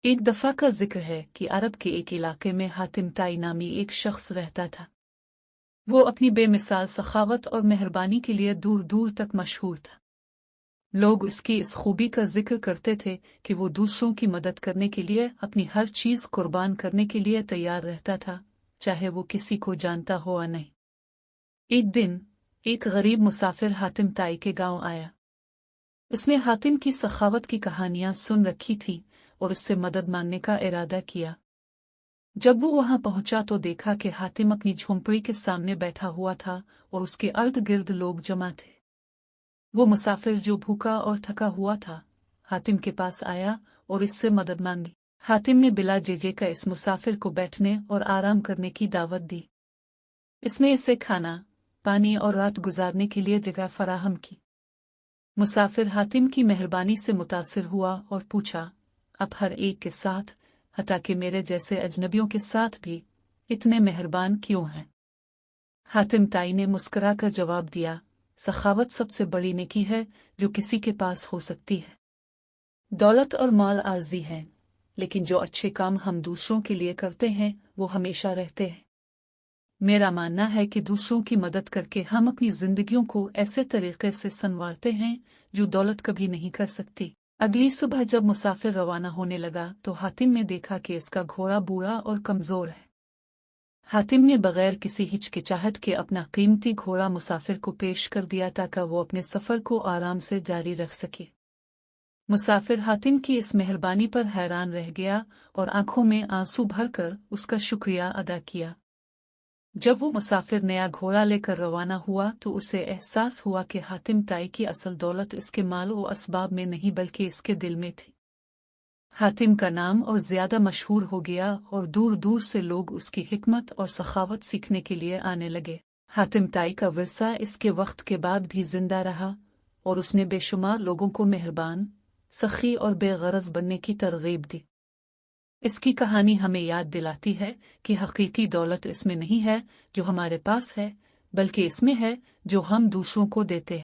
एक दफ़ा का जिक्र है कि अरब के एक इलाके में हातिम ताई नामी एक शख्स रहता था। वो अपनी बेमिसाल सखावत और मेहरबानी के लिए दूर दूर तक मशहूर था। लोग उसकी इस खूबी का जिक्र करते थे कि वो दूसरों की मदद करने के लिए अपनी हर चीज़ कुर्बान करने के लिए तैयार रहता था, चाहे वो किसी को जानता हो या नहीं। एक दिन एक गरीब मुसाफिर हातिम ताई के गांव आया। उसने हातिम की सखावत की कहानियां सुन रखी थी और उससे मदद मांगने का इरादा किया। जब वो वहां पहुंचा तो देखा कि हातिम अपनी झोंपड़ी के सामने बैठा हुआ था और उसके अर्द गिर्द लोग जमा थे। वो मुसाफिर जो भूखा और थका हुआ था, हातिम के पास आया और इससे मदद मांगी। हातिम ने बिला जेजे का इस मुसाफिर को बैठने और आराम करने की दावत दी। इसने इसे खाना, पानी और रात गुजारने के लिए जगह फराहम की। मुसाफिर हातिम की मेहरबानी से मुतासिर हुआ और पूछा, अब हर एक के साथ, हता कि मेरे जैसे अजनबियों के साथ भी, इतने मेहरबान क्यों हैं? हातिम ताई ने मुस्कुराकर जवाब दिया, सखावत सबसे बड़ी नेकी है जो किसी के पास हो सकती है। दौलत और माल आर्जी हैं, लेकिन जो अच्छे काम हम दूसरों के लिए करते हैं वो हमेशा रहते हैं। मेरा मानना है कि दूसरों की मदद करके हम अपनी जिंदगियों को ऐसे तरीके से संवारते हैं जो दौलत कभी नहीं कर सकती। अगली सुबह जब मुसाफिर रवाना होने लगा तो हातिम ने देखा कि इसका घोड़ा बूढ़ा और कमजोर है। हातिम ने बगैर किसी हिचकिचाहट के अपना कीमती घोड़ा मुसाफिर को पेश कर दिया ताकि वो अपने सफर को आराम से जारी रख सके। मुसाफिर हातिम की इस मेहरबानी पर हैरान रह गया और आंखों में आंसू भरकर उसका शुक्रिया अदा किया। जब वो मुसाफिर नया घोड़ा लेकर रवाना हुआ तो उसे एहसास हुआ कि हातिम ताई की असल दौलत इसके माल और असबाब में नहीं बल्कि इसके दिल में थी। हातिम का नाम और ज्यादा मशहूर हो गया और दूर दूर से लोग उसकी हिकमत और सखावत सीखने के लिए आने लगे। हातिम ताई का विरसा इसके वक्त के बाद भी जिंदा रहा और उसने बेशुमार लोगों को मेहरबान, सखी और बेगरज बनने की तरगीब दी। इसकी कहानी हमें याद दिलाती है कि हकीकी दौलत इसमें नहीं है जो हमारे पास है, बल्कि इसमें है जो हम दूसरों को देते हैं।